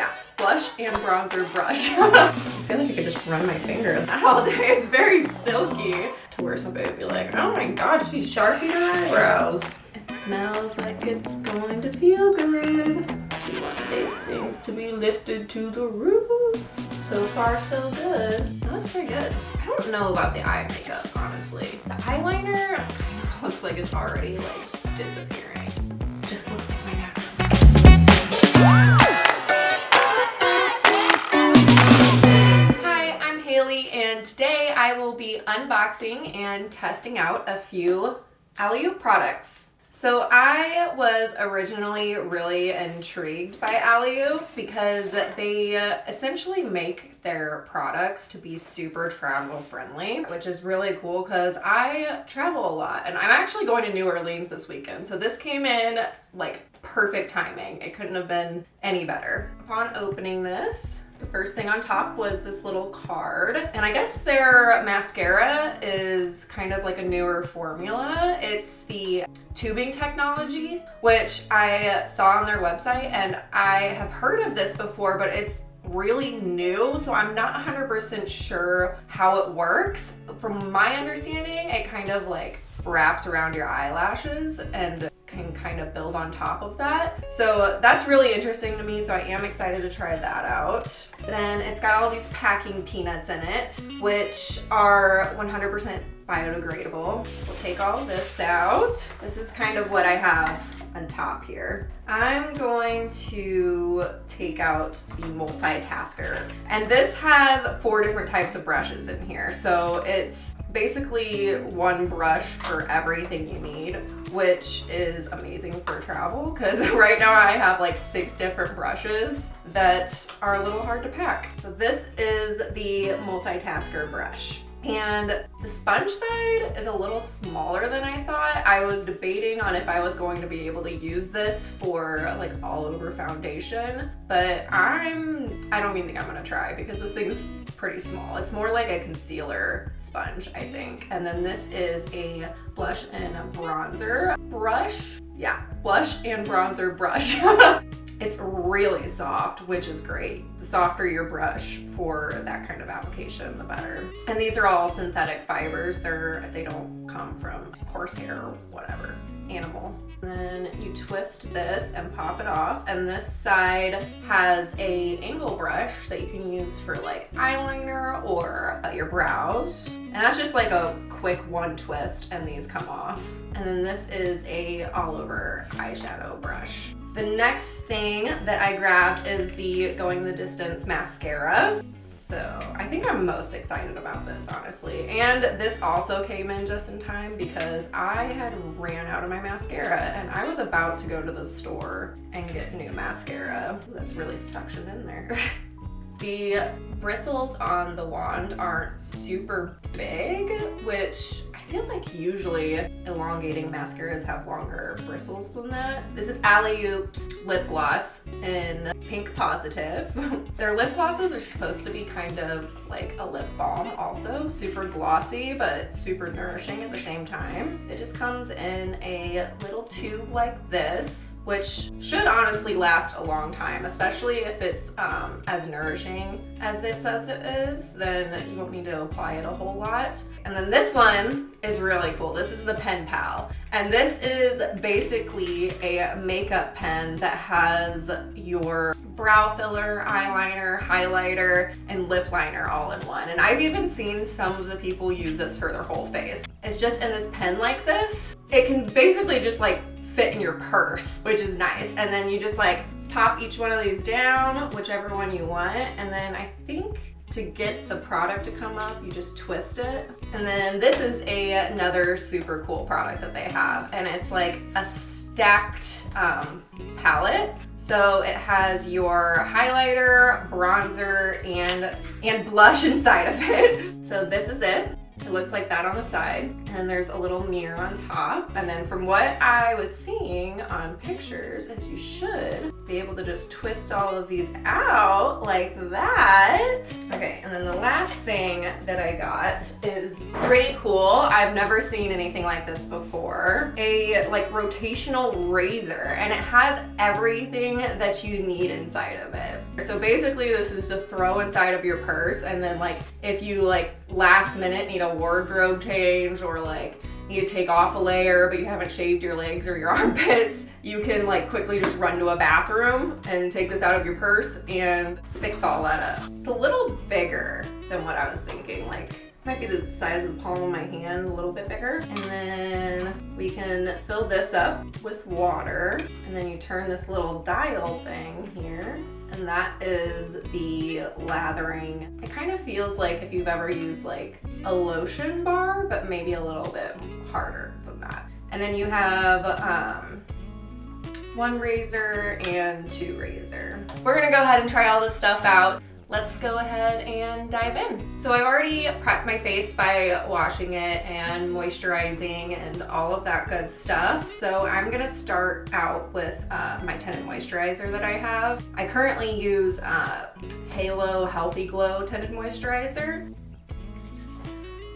Yeah, blush and bronzer brush. I feel like I could just run my finger all day. It's very silky. To where somebody would be like, oh my god, she's sharpening her eyebrows. It smells like it's going to feel good. We want these things to be lifted to the roof. So far, so good. Oh, that's very good. I don't know about the eye makeup, honestly. The eyeliner kind of looks like it's already like disappearing. Just looks like my natural skin. Hi, I'm Haley, and today I will be unboxing and testing out a few Alleyoop products. So I was originally really intrigued by Alleyoop because they essentially make their products to be super travel friendly, which is really cool because I travel a lot and I'm actually going to New Orleans this weekend. So this came in like perfect timing. It couldn't have been any better. Upon opening this, the first thing on top was this little card, and I guess their mascara is kind of like a newer formula. It's the tubing technology, which I saw on their website, and I have heard of this before, but it's really new, so I'm not 100% sure how it works. From my understanding, it kind of like wraps around your eyelashes and can kind of build on top of that. So that's really interesting to me, so I am excited to try that out. Then it's got all these packing peanuts in it, which are 100% biodegradable. We'll take all of this out. This is kind of what I have on top here. I'm going to take out the multitasker, and this has 4 different types of brushes in here. So it's basically one brush for everything you need, which is amazing for travel because right now I have like 6 different brushes that are a little hard to pack. So this is the multitasker brush. And the sponge side is a little smaller than I thought. I was debating on if I was going to be able to use this for like all over foundation, but I don't even think I'm gonna try because this thing's pretty small. It's more like a concealer sponge, I think. And then this is a blush and a bronzer brush. Yeah, blush and bronzer brush. It's really soft, which is great. The softer your brush for that kind of application, the better. And these are all synthetic fibers. They don't come from horsehair or whatever animal. And then you twist this and pop it off. And this side has a angle brush that you can use for like eyeliner or your brows. And that's just like a quick one twist and these come off. And then this is a all over eyeshadow brush. The next thing that I grabbed is the Going The Distance Mascara. So I think I'm most excited about this, honestly. And this also came in just in time because I had ran out of my mascara and I was about to go to the store and get new mascara. That's really suctioned in there. The bristles on the wand aren't super big, which I feel like usually elongating mascaras have longer bristles than that. This is Alleyoop's lip gloss in Pink Positive. Their lip glosses are supposed to be kind of like a lip balm also, super glossy but super nourishing at the same time. It just comes in a little tube like this, which should honestly last a long time, especially if it's as nourishing as it says it is, then you won't need to apply it a whole lot. And then this one is really cool. This is the Pen Pal. And this is basically a makeup pen that has your brow filler, eyeliner, highlighter, and lip liner all in one. And I've even seen some of the people use this for their whole face. It's just in this pen like this. It can basically just like fit in your purse, which is nice. And then you just like pop each one of these down, whichever one you want. And then I think to get the product to come up, you just twist it. And then this is another super cool product that they have. And it's like a stacked palette. So it has your highlighter, bronzer, and blush inside of it. So this is it. It looks like that on the side, and there's a little mirror on top. And then from what I was seeing on pictures, is you should be able to just twist all of these out like that. Okay, and then the last thing that I got is pretty cool. I've never seen anything like this before. A like rotational razor, and it has everything that you need inside of it. So basically this is to throw inside of your purse, and then like if you like last minute need a wardrobe change or like need to take off a layer but you haven't shaved your legs or your armpits, you can like quickly just run to a bathroom and take this out of your purse and fix all that up. It's a little bigger than what I was thinking. Like might be the size of the palm of my hand, a little bit bigger. And then we can fill this up with water, and then you turn this little dial thing here, and that is the lathering. It kind of feels like if you've ever used like a lotion bar, but maybe a little bit harder than that. And then you have one razor and two razor. We're gonna go ahead and try all this stuff out. Let's go ahead and dive in. So I've already prepped my face by washing it and moisturizing and all of that good stuff. So I'm gonna start out with my tinted moisturizer that I have. I currently use Halo Healthy Glow tinted moisturizer.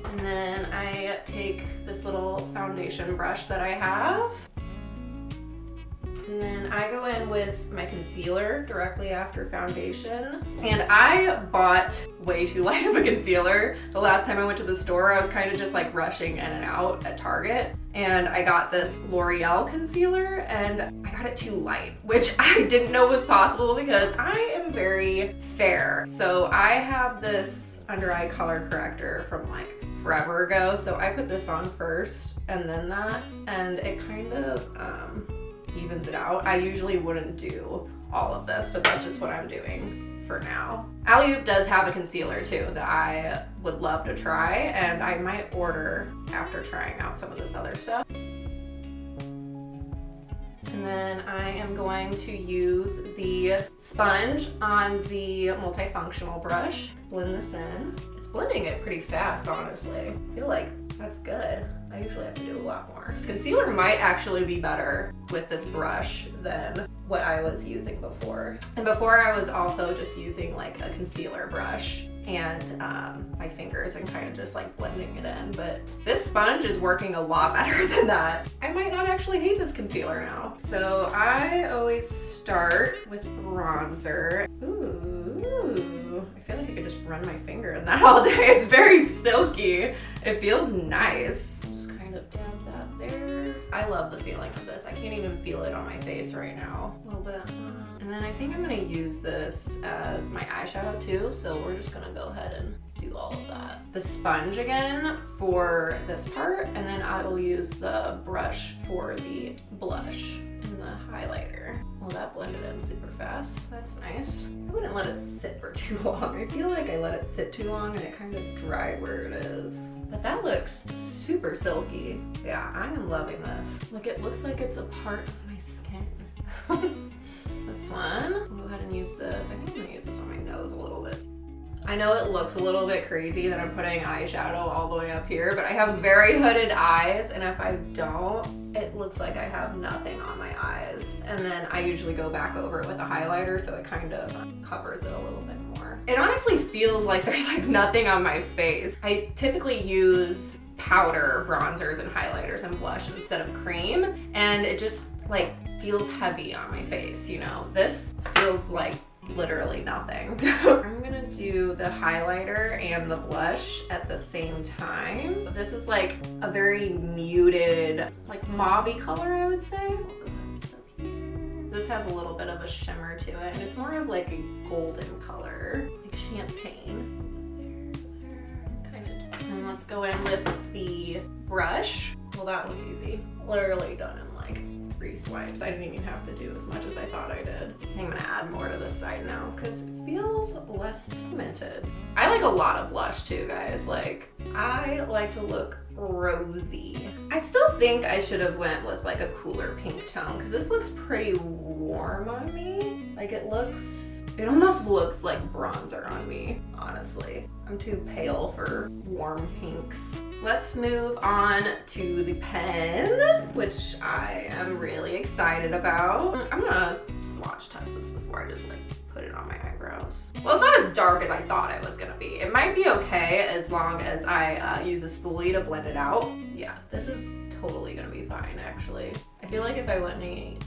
And then I take this little foundation brush that I have. And then I go in with my concealer directly after foundation. And I bought way too light of a concealer. The last time I went to the store, I was kind of just like rushing in and out at Target. And I got this L'Oreal concealer and I got it too light, which I didn't know was possible because I am very fair. So I have this under eye color corrector from like forever ago. So I put this on first and then that, and it kind of, evens it out. I usually wouldn't do all of this, but that's just what I'm doing for now. Alleyoop does have a concealer too that I would love to try, and I might order after trying out some of this other stuff. And then I am going to use the sponge on the multifunctional brush. Blend this in. It's blending it pretty fast, honestly. I feel like that's good. I usually have to do a lot more. Concealer might actually be better with this brush than what I was using before. And before I was also just using like a concealer brush and my fingers and kind of just like blending it in. But this sponge is working a lot better than that. I might not actually hate this concealer now. So I always start with bronzer. Ooh, I feel like I could just run my finger in that all day. It's very silky. It feels nice. Just kind of dab that there. I love the feeling of this. I can't even feel it on my face right now. A little bit. And then I think I'm gonna use this as my eyeshadow too, so we're just gonna go ahead and do all of that. The sponge again for this part, and then I will use the brush for the blush and the highlighter. Well, that blended in super fast. That's nice. I wouldn't let it sit for too long. I feel like I let it sit too long and it kind of dried where it is. But that looks super silky. Yeah, I am loving this. Like, it looks like it's a part of my skin. This one, I'll go ahead and use this. I think I'm gonna use this on my nose a little bit. I know it looks a little bit crazy that I'm putting eyeshadow all the way up here, but I have very hooded eyes, and if I don't, it looks like I have nothing on my eyes. And then I usually go back over it with a highlighter, so it kind of covers it a little bit more. It honestly feels like there's like nothing on my face. I typically use powder bronzers and highlighters and blush instead of cream, and it just like feels heavy on my face, you know? This feels like literally nothing. I'm gonna do the highlighter and the blush at the same time. This is like a very muted, like mauve-y color, I would say. This has a little bit of a shimmer to it, and it's more of like a golden color, like champagne. Kind of. And let's go in with the brush. Well, that was easy. Literally done in like 3 swipes. I didn't even have to do as much as I thought I did. I think I'm gonna add more to this side now because it feels less pigmented. I like a lot of blush too, guys. Like, I like to look rosy. I still think I should have went with like a cooler pink tone because this looks pretty warm on me. Like, it looks It almost looks like bronzer on me, honestly. I'm too pale for warm pinks. Let's move on to the pen, which I am really excited about. I'm gonna swatch test this before I just like put it on my eyebrows. Well, it's not as dark as I thought it was gonna be. It might be okay as long as I use a spoolie to blend it out. Yeah, this is totally gonna be fine, actually. I feel like if I went any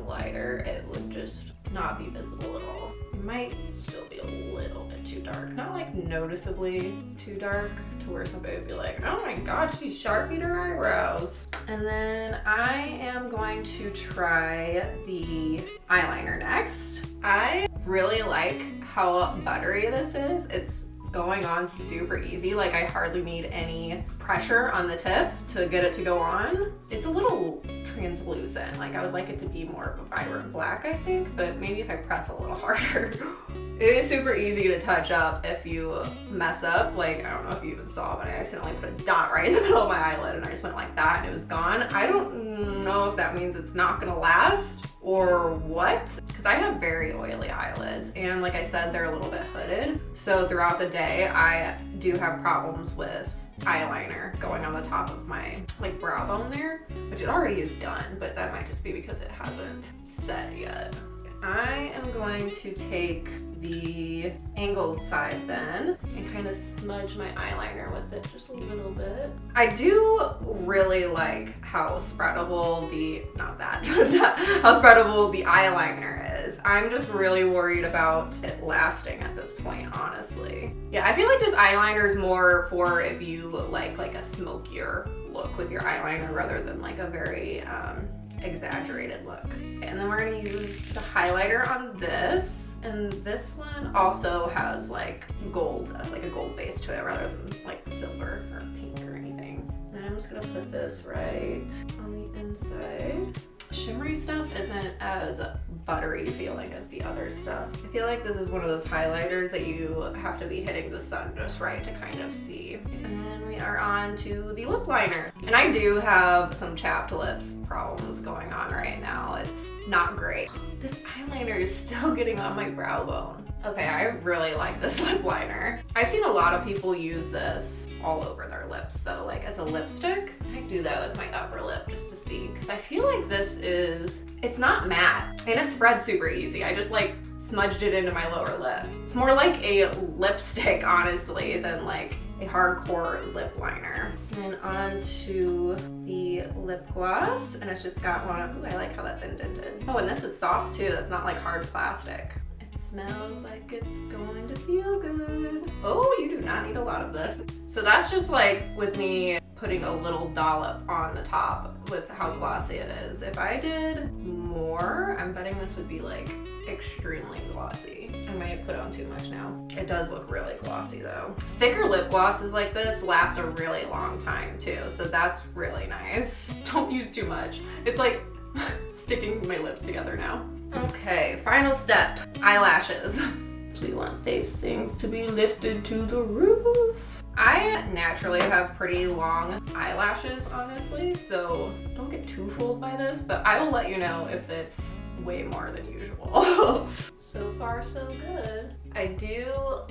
lighter, it would just not be visible at all. It might still be a little bit too dark. Not like noticeably too dark to where somebody would be like, oh my god, she Sharpied her eyebrows. And then I am going to try the eyeliner next. I really like how buttery this is. It's going on super easy. Like I hardly need any pressure on the tip to get it to go on. It's a little translucent. Like I would like it to be more of a vibrant black, I think, but maybe if I press a little harder. It is super easy to touch up if you mess up. Like, I don't know if you even saw, but I accidentally put a dot right in the middle of my eyelid and I just went like that and it was gone. I don't know if that means it's not gonna last or what, because I have very oily eyelids and like I said, they're a little bit hooded. So throughout the day, I do have problems with eyeliner going on the top of my like brow bone there, which it already is done, but that might just be because it hasn't set yet. I am going to take the angled side then and kind of smudge my eyeliner with it just a little bit. I do really like how spreadable how spreadable the eyeliner is. I'm just really worried about it lasting at this point, honestly. Yeah, I feel like this eyeliner is more for if you like a smokier look with your eyeliner rather than like a very exaggerated look. And then we're gonna use the highlighter on this, and this one also has like gold, like a gold base to it rather than like silver or pink or anything. And I'm just gonna put this right on the inside. Shimmery stuff isn't as buttery feeling as the other stuff. I feel like this is one of those highlighters that you have to be hitting the sun just right to kind of see. And then we are on to the lip liner. And I do have some chapped lips problems going on right now. It's not great. This eyeliner is still getting on my brow bone. Okay, I really like this lip liner. I've seen a lot of people use this all over their lips though, like as a lipstick. I do that with my upper lip just to see, because I feel like it's not matte and it spreads super easy. I just like smudged it into my lower lip. It's more like a lipstick, honestly, than like a hardcore lip liner. And then on to the lip gloss, and it's just got one of, ooh, I like how that's indented. Oh, and this is soft too. That's not like hard plastic. Smells like it's going to feel good. Oh, you do not need a lot of this. So that's just like with me putting a little dollop on the top with how glossy it is. If I did more, I'm betting this would be like extremely glossy. I might have put on too much now. It does look really glossy though. Thicker lip glosses like this last a really long time too, so that's really nice. Don't use too much. It's like sticking my lips together now. Okay, final step, eyelashes. We want these things to be lifted to the roof. I naturally have pretty long eyelashes, honestly, so don't get too fooled by this, but I will let you know if it's way more than usual. So far, so good. I do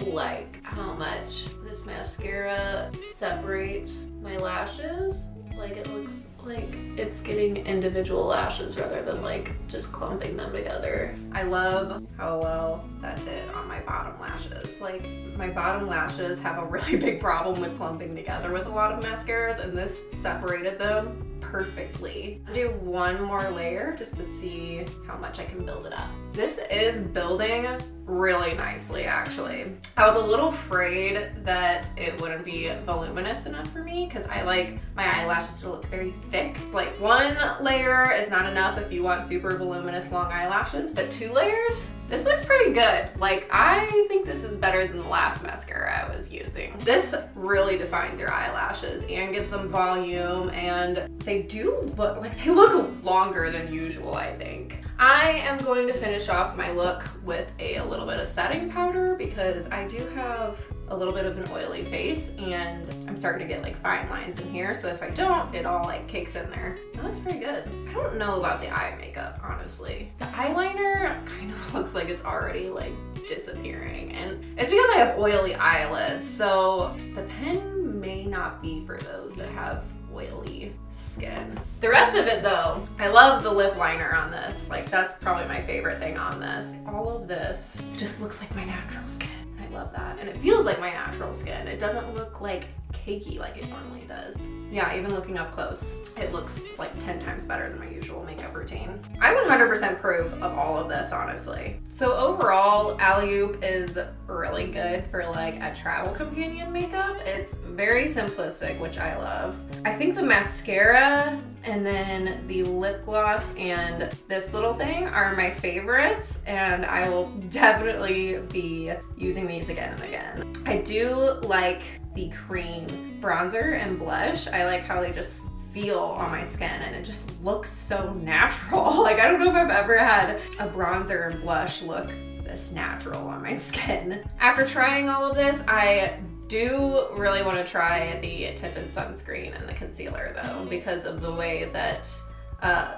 like how much this mascara separates my lashes. Like it looks like it's getting individual lashes rather than like just clumping them together. I love how well that did on my bottom lashes. Like my bottom lashes have a really big problem with clumping together with a lot of mascaras, and this separated them perfectly. I'll do one more layer just to see how much I can build it up. This is building really nicely, actually. I was a little afraid that it wouldn't be voluminous enough for me because I like my eyelashes to look very thick. Like one layer is not enough if you want super voluminous long eyelashes, but 2 layers, this looks pretty good. Like I think this is better than the last mascara I was using. This really defines your eyelashes and gives them volume, and they do look like they look longer than usual, I think. I am going to finish off my look with a little bit of setting powder because I do have a little bit of an oily face and I'm starting to get like fine lines in here. So if I don't, it all like cakes in there. That looks pretty good. I don't know about the eye makeup, honestly. The eyeliner kind of looks like it's already like disappearing, and it's because I have oily eyelids. So the pen may not be for those that have oily skin. The rest of it though, I love the lip liner on this. Like that's probably my favorite thing on this. All of this just looks like my natural skin. I love that. And it feels like my natural skin. It doesn't look like cakey like it normally does. Yeah, even looking up close, it looks like 10 times better than my usual makeup routine. I 100% approve of all of this, honestly. So overall, Alleyoop is really good for like a travel companion makeup. It's very simplistic, which I love. I think the mascara and then the lip gloss and this little thing are my favorites, and I will definitely be using these again and again. I do like the cream bronzer and blush. I like how they just feel on my skin and it just looks so natural. Like I don't know if I've ever had a bronzer and blush look this natural on my skin. After trying all of this, I do really want to try the tinted sunscreen and the concealer though, because of the way that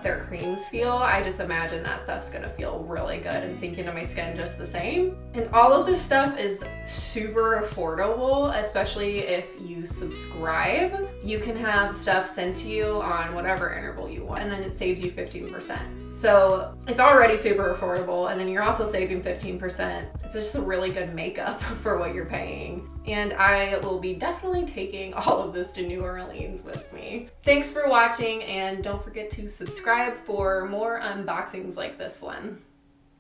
their creams feel. I just imagine that stuff's gonna feel really good and sink into my skin just the same. And all of this stuff is super affordable, especially if you subscribe. You can have stuff sent to you on whatever interval you want, and then it saves you 15%. So it's already super affordable, and then you're also saving 15%. It's just a really good makeup for what you're paying. And I will be definitely taking all of this to New Orleans with me. Thanks for watching, and don't forget to subscribe for more unboxings like this one.